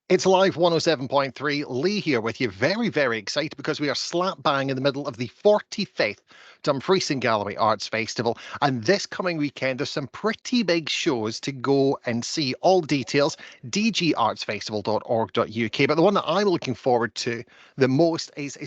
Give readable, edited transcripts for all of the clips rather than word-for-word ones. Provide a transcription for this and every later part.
It's Live 107.3. Lee here with you. Very, very excited because we are slap bang in the middle of the 45th Dumfries Galloway Arts Festival. And this coming weekend, there's some pretty big shows to go and see. All details, dgartsfestival.org.uk. But the one that I'm looking forward to the most is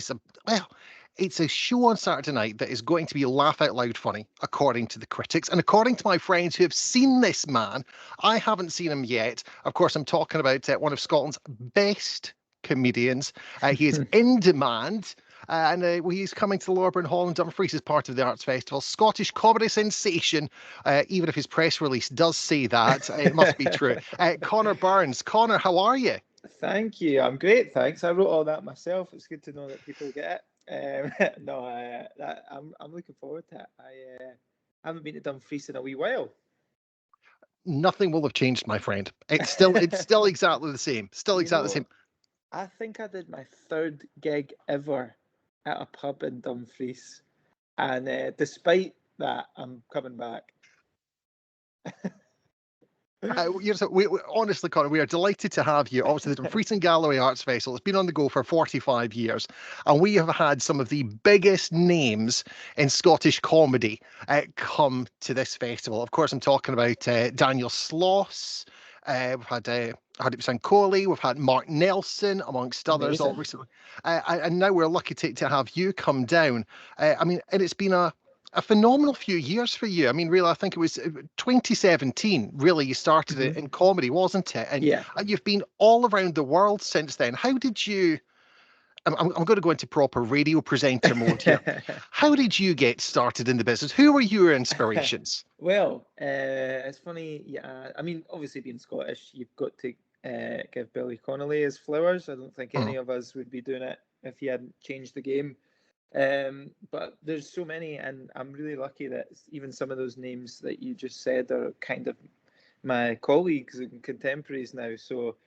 it's a show on Saturday night that is going to be laugh out loud funny, according to the critics. And according to my friends who have seen this man, I haven't seen him yet. Of course, I'm talking about one of Scotland's best comedians. He is in demand. And he's coming to the Loreburne Hall in Dumfries as part of the Arts Festival. Scottish comedy sensation, even if his press release does say that, it must be true. Connor Burns. Connor, how are you? Thank you. I'm great, thanks. I wrote all that myself. It's good to know that people get it. No, I'm looking forward to it. I haven't been to Dumfries in a wee while. Nothing will have changed, my friend. It's still exactly the same. Still exactly the same. I think I did my third gig ever at a pub in Dumfries, and despite that, I'm coming back. Honestly, Connor, we are delighted to have you. Obviously, the Dumfries Galloway Arts Festival has been on the go for 45 years, and we have had some of the biggest names in Scottish comedy come to this festival. Of course, I'm talking about Daniel Sloss. We've had 100% Coley. We've had Mark Nelson, amongst others, all recently. And now we're lucky to have you come down. And it's been a phenomenal few years for you. I mean, really, I think it was 2017, really, you started it in comedy, wasn't it? And you've been all around the world since then. How did you, I'm going to go into proper radio presenter mode here. How did you get started in the business? Who were your inspirations? Well, it's funny. Yeah, I mean, obviously being Scottish, you've got to give Billy Connolly his flowers. I don't think any of us would be doing it if he hadn't changed the game. But there's so many, and I'm really lucky that even some of those names that you just said are kind of my colleagues and contemporaries now. So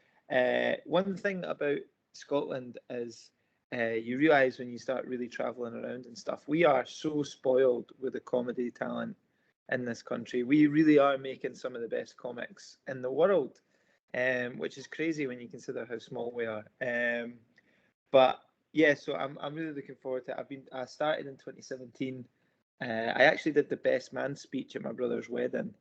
one thing about Scotland is you realise when you start really travelling around and stuff, we are so spoiled with the comedy talent in this country. We really are making some of the best comics in the world, which is crazy when you consider how small we are. But yeah, so I'm really looking forward to it. I started in 2017. I actually did the best man speech at my brother's wedding,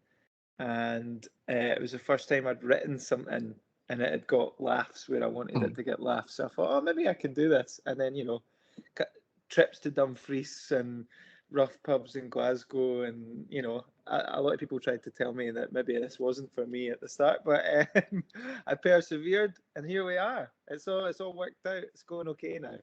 and it was the first time I'd written something and it had got laughs where I wanted it to get laughs. So I thought, oh, maybe I can do this. And then trips to Dumfries and rough pubs in Glasgow, and a lot of people tried to tell me that maybe this wasn't for me at the start, but I persevered, and here we are. It's all worked out. It's going okay now.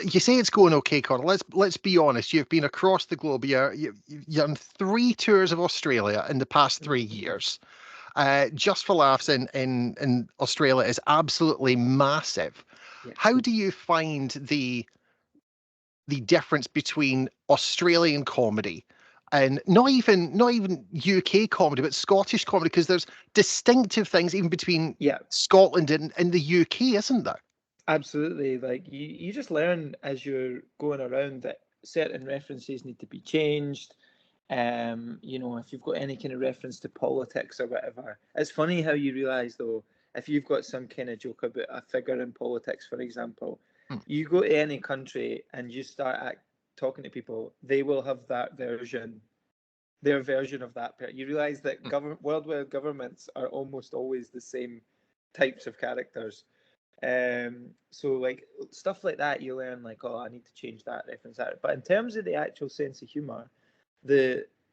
You say it's going okay, Connor. Let's be honest. You've been across the globe. You've done 3 tours of Australia in the past 3 years. Just for Laughs in Australia is absolutely massive. Yeah. How do you find the difference between Australian comedy and not even UK comedy, but Scottish comedy? Because there's distinctive things even between Scotland and the UK, isn't there? Absolutely. Like you just learn as you're going around that certain references need to be changed. If you've got any kind of reference to politics or whatever. It's funny how you realise though, if you've got some kind of joke about a figure in politics, for example, you go to any country and you start talking to people, they will have their version of that. You realise that worldwide governments are almost always the same types of characters. So like stuff like that, you learn like, oh, I need to change that reference that. But in terms of the actual sense of humour,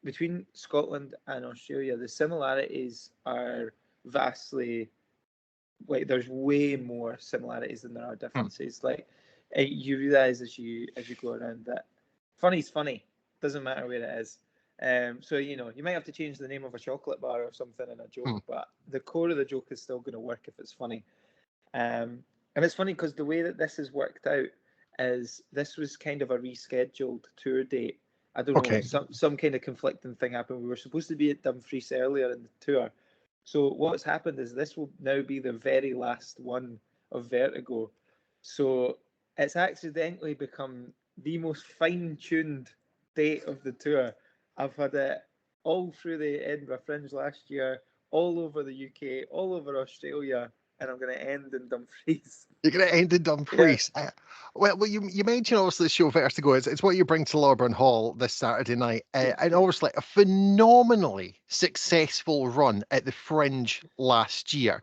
between Scotland and Australia, the similarities are vastly, like there's way more similarities than there are differences. Like you realise as you go around that funny's funny, doesn't matter where it is. So you might have to change the name of a chocolate bar or something in a joke, but the core of the joke is still going to work if it's funny. And it's funny because the way that this has worked out is this was kind of a rescheduled tour date. I don't know, some kind of conflicting thing happened. We were supposed to be at Dumfries earlier in the tour. So what's happened is this will now be the very last one of Vertigo. So it's accidentally become the most fine-tuned date of the tour. I've had it all through the Edinburgh Fringe last year, all over the UK, all over Australia, and I'm going to end in Dumfries. You're going to end in Dumfries. Well, you mentioned obviously the show Vertigo. It's what you bring to Loreburne Hall this Saturday night, and obviously a phenomenally successful run at the Fringe last year.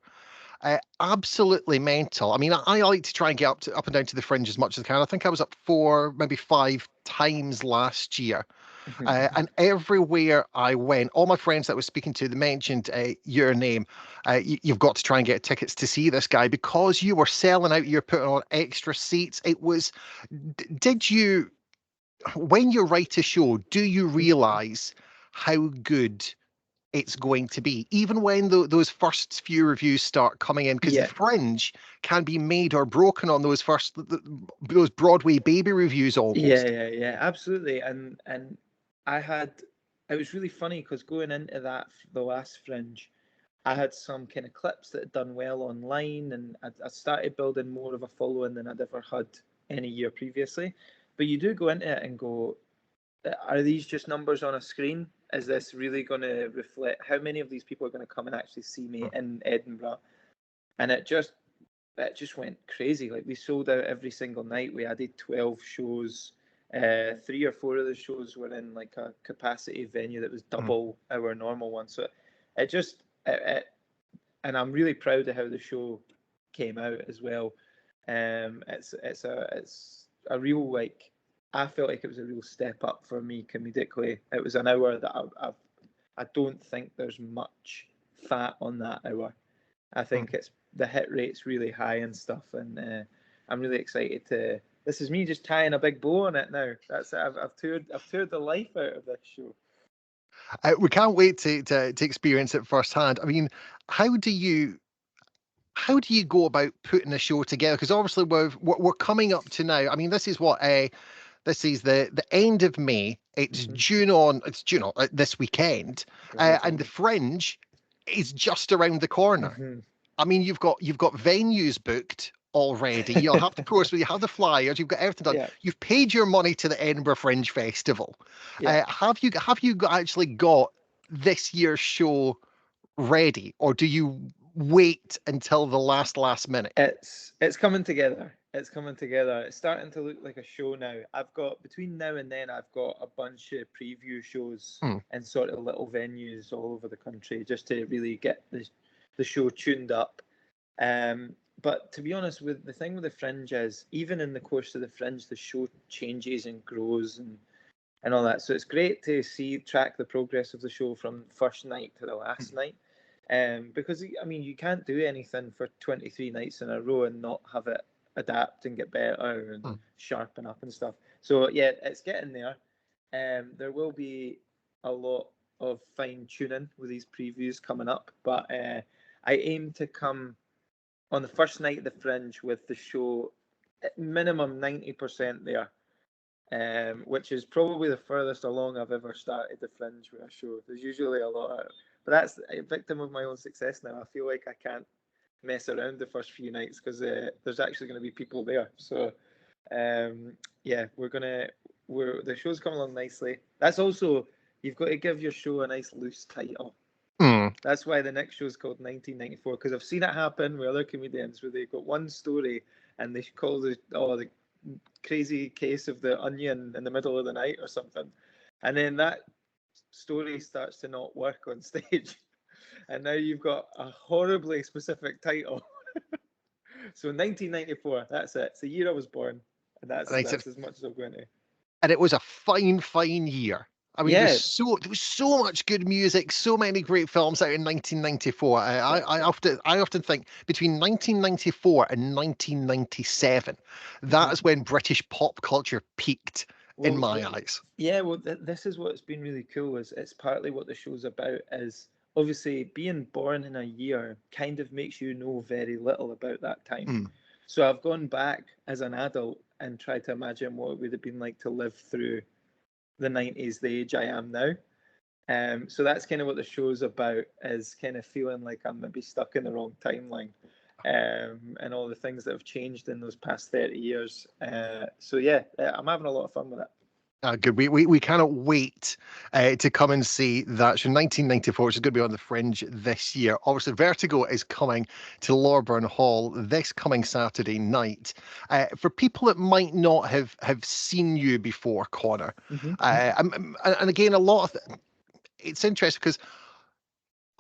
Absolutely mental. I mean, I like to try and get up and down to the Fringe as much as I can. I think I was up 4, maybe 5 times last year. And everywhere I went, all my friends that I was speaking to, they mentioned your name. You've got to try and get tickets to see this guy because you were selling out. You're putting on extra seats. It was. Did you, when you write a show, do you realise how good it's going to be, even when those first few reviews start coming in? Because the Fringe can be made or broken on those those Broadway baby reviews almost. Yeah, absolutely. And it was really funny because going into the last Fringe, I had some kind of clips that had done well online, and I started building more of a following than I'd ever had any year previously. But you do go into it and go, are these just numbers on a screen? Is this really going to reflect how many of these people are going to come and actually see me in Edinburgh? And it just went crazy. Like, we sold out every single night. We added 12 shows. 3 or 4 of the shows were in like a capacity venue that was double our normal one. So it just and I'm really proud of how the show came out as well. It's a real, like, I felt like it was a real step up for me comedically. It was an hour that I don't think there's much fat on that hour. I think it's the hit rate's really high and stuff, and I'm really excited to. This is me just tying a big bow on it now. That's it. I've toured the life out of this show. We can't wait to experience it firsthand. I mean, how do you go about putting a show together? Because obviously we're coming up to now. I mean, this is this is the end of May. It's June on. It's June on this weekend, and the Fringe is just around the corner. I mean, you've got venues booked already. You'll have, of course, you have the flyers. You've got everything done. Yeah. You've paid your money to the Edinburgh Fringe Festival. Yeah. Have you actually got this year's show ready, or do you wait until the last minute? It's coming together. It's coming together. It's starting to look like a show now. I've got, between now and then, I've got a bunch of preview shows in sort of little venues all over the country just to really get the show tuned up. But to be honest, with the thing with the Fringe is, even in the course of the Fringe, the show changes and grows and all that. So it's great to track the progress of the show from first night to the last night. Because, I mean, you can't do anything for 23 nights in a row and not have it adapt and get better and sharpen up and stuff. So yeah, it's getting there. There will be a lot of fine tuning with these previews coming up, but I aim to come on the first night of the Fringe with the show at minimum 90% there. Which is probably the furthest along I've ever started the Fringe with a show. There's usually a lot of, but that's a victim of my own success now. I feel like I can't mess around the first few nights because there's actually going to be people there. So yeah, the show's coming along nicely. That's also, you've got to give your show a nice loose title. That's why the next show is called 1994, because I've seen it happen with other comedians where they've got one story and they call the crazy case of the onion in the middle of the night or something, and then that story starts to not work on stage, and now you've got a horribly specific title. So 1994, that's it. It's the year I was born, and that's as much as I'm going to. And it was a fine year. I mean, Yeah. there was so much good music, so many great films out in 1994. I often think between 1994 and 1997, that is when British pop culture peaked in my eyes. Yeah, well, this is what's been really cool. Is it's partly what the show's about. Is obviously being born in a year kind of makes you know very little about that time. So I've gone back as an adult and tried to imagine what it would have been like to live through the 90s, the age I am now. So that's kind of what the show's about, is kind of feeling like I'm maybe stuck in the wrong timeline, and all the things that have changed in those past 30 years. So yeah, I'm having a lot of fun with it. Good. We cannot wait to come and see that show. 1994, which is going to be on the Fringe this year. Obviously, Vertigo is coming to Loreburne Hall this coming Saturday night. For people that might not have seen you before, Connor, Hmm. and again, it's interesting because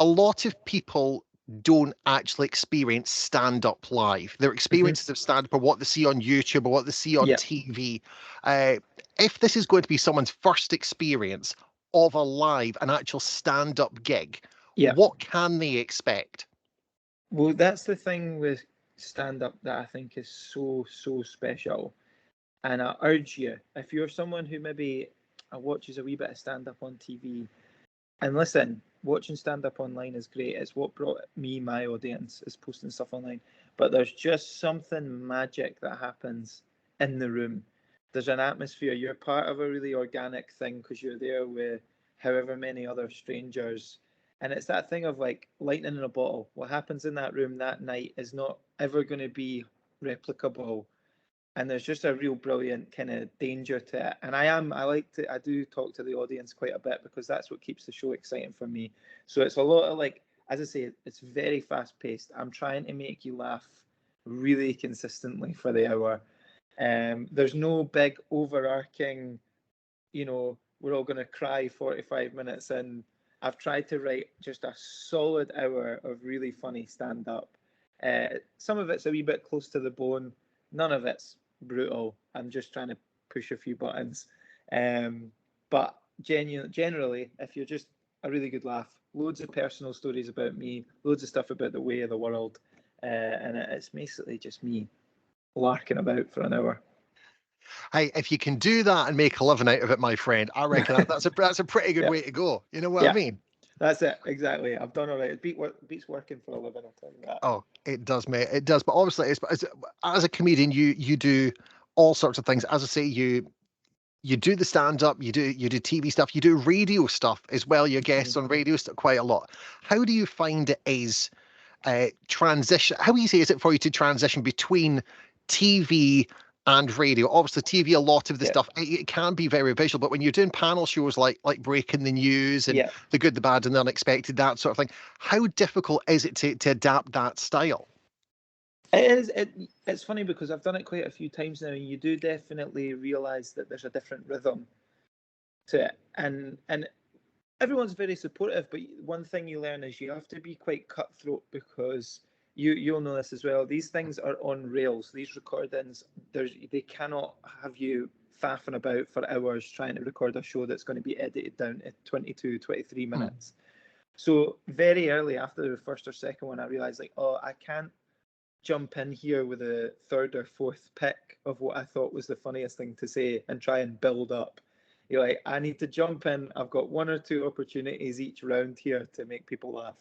a lot of people don't actually experience stand up live. Their Hmm. experiences of stand up are what they see on YouTube or what they see on Yeah, TV. Uh, if this is going to be someone's first experience of an actual stand up gig, yeah. what can they expect? Well, that's the thing with stand up that I think is so, so special. And I urge you, if you're someone who maybe watches a wee bit of stand up on TV, and listen, watching stand up online is great. It's what brought me my audience, is posting stuff online. But there's just something magic that happens in the room. There's an atmosphere. You're part of a really organic thing because you're there with however many other strangers. And it's that thing of like lightning in a bottle. What happens in that room that night is not ever going to be replicable, and there's just a real brilliant kind of danger to it. And I do talk to the audience quite a bit because that's what keeps the show exciting for me. So it's a lot of like, as I say, it's very fast paced. I'm trying to make you laugh really consistently for the hour. There's no big overarching, we're all going to cry 45 minutes in. I've tried to write just a solid hour of really funny stand up. Some of it's a wee bit close to the bone. None of it's brutal. I'm just trying to push a few buttons. But generally, if you're just a really good laugh, loads of personal stories about me, loads of stuff about the way of the world, and it's basically just me larking about for an hour. Hey, if you can do that and make a living out of it, my friend, I reckon that's a pretty good Yeah, way to go. You know what I yeah. mean? That's it, exactly. I've done all right. Beats working for a living, I'll tell you that. Oh, it does, mate. It does. But obviously, as a comedian, you do all sorts of things. As I say, you do the stand up, you do TV stuff, you do radio stuff as well. You're Mhm. guests on radio stuff quite a lot. How do you find it is transition? How easy is it for you to transition between TV and radio? Obviously, TV, a lot of the Yeah, stuff it can be very visual, but when you're doing panel shows like Breaking the News and yeah. The Good, the Bad, and the Unexpected, that sort of thing, how difficult is it to adapt that style? It is. It's funny because I've done it quite a few times now, and you do definitely realise that there's a different rhythm to it, and everyone's very supportive. But one thing you learn is you have to be quite cutthroat because you'll know this as well. These things are on rails. These recordings, they cannot have you faffing about for hours trying to record a show that's going to be edited down to 22, 23 Hmm. minutes. So very early after the first or second one, I realized like, oh, I can't jump in here with a third or fourth pick of what I thought was the funniest thing to say and try and build up. You're like, I need to jump in. I've got one or two opportunities each round here to make people laugh.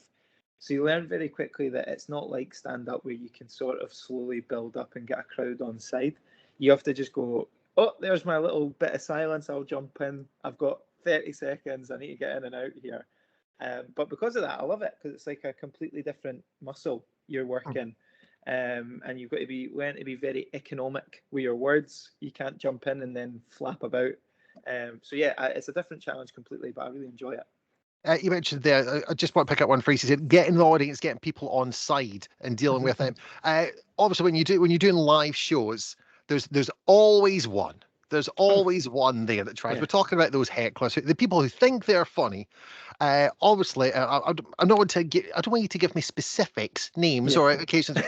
So you learn very quickly that it's not like stand up where you can sort of slowly build up and get a crowd on side. You have to just go, oh, there's my little bit of silence. I'll jump in. I've got 30 seconds. I need to get in and out here. But because of that, I love it because it's like a completely different muscle you're working. And you've got to be learn to be very economic with your words. You can't jump in and then flap about. So yeah, it's a different challenge completely, but I really enjoy it. You mentioned there, I just want to pick up one phrase. You said getting the audience, getting people on side and dealing Mhm. with them. Obviously, when you're doing live shows, there's always one. There's Oh always one there that tries. yeah, We're talking about those hecklers, the people who think they're funny. Obviously, I don't want to I don't want you to give me specifics, names, yeah. or occasions.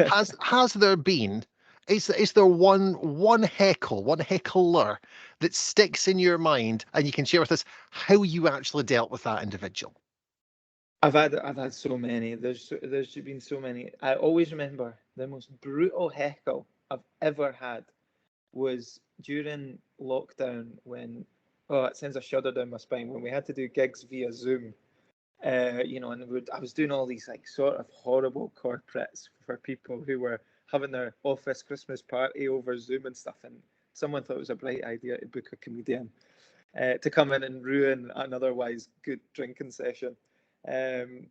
Has there been? Is there one heckle, one heckler that sticks in your mind, and you can share with us how you actually dealt with that individual? I've had so many. There's been so many. I always remember the most brutal heckle I've ever had was during lockdown when, oh, it sends a shudder down my spine when we had to do gigs via Zoom. And I was doing all these like sort of horrible corporates for people who were having their office Christmas party over Zoom and stuff, and someone thought it was a bright idea to book a comedian to come in and ruin an otherwise good drinking session. Um,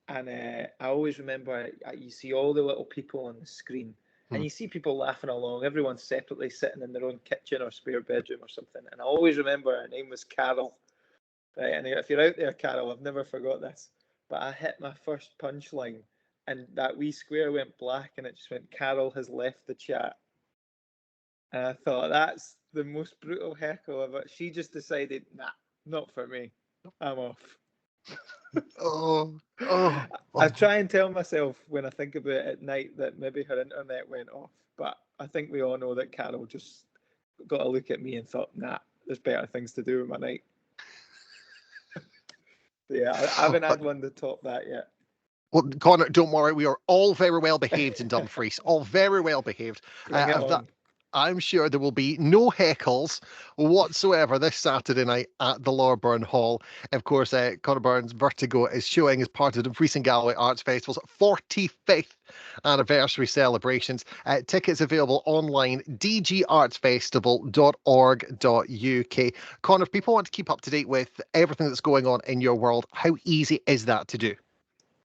and I always remember you see all the little people on the screen, And you see people laughing along, everyone separately sitting in their own kitchen or spare bedroom or something. And I always remember her name was Carol. Right, and if you're out there, Carol, I've never forgot this. But I hit my first punchline, and that wee square went black, and it just went, Carol has left the chat. And I thought, that's the most brutal heckle ever. She just decided, nah, not for me. I'm off. I try and tell myself when I think about it at night that maybe her internet went off, but I think we all know that Carol just got a look at me and thought, nah, there's better things to do with my night. Yeah, I haven't had one to top that yet. Well, Connor, don't worry. We are all very well behaved in Dumfries. All very well behaved. Bring it on. I'm sure there will be no heckles whatsoever this Saturday night at the Loreburne Hall. Of course, Connor Byrne's Vertigo is showing as part of the Dumfries Galloway Arts Festival's 45th anniversary celebrations. Tickets available online, dgartsfestival.org.uk. Connor, if people want to keep up to date with everything that's going on in your world, how easy is that to do?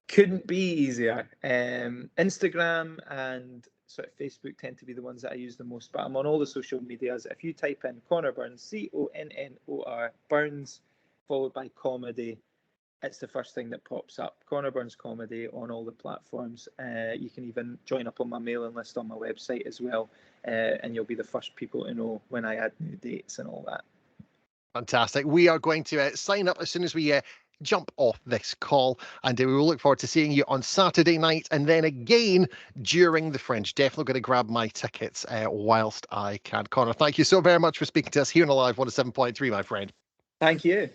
Couldn't be easier. Instagram and sort of Facebook tend to be the ones that I use the most, but I'm on all the social medias. If you type in Connor Burns, Connor Burns, followed by comedy, it's the first thing that pops up. Connor Burns Comedy on all the platforms. You can even join up on my mailing list on my website as well, and you'll be the first people to know when I add new dates and all that. Fantastic. We are going to sign up as soon as we jump off this call, and we will look forward to seeing you on Saturday night and then again during the Fringe. Definitely going to grab my tickets whilst I can. Connor, thank you so very much for speaking to us here on Alive 107.3, my friend. Thank you.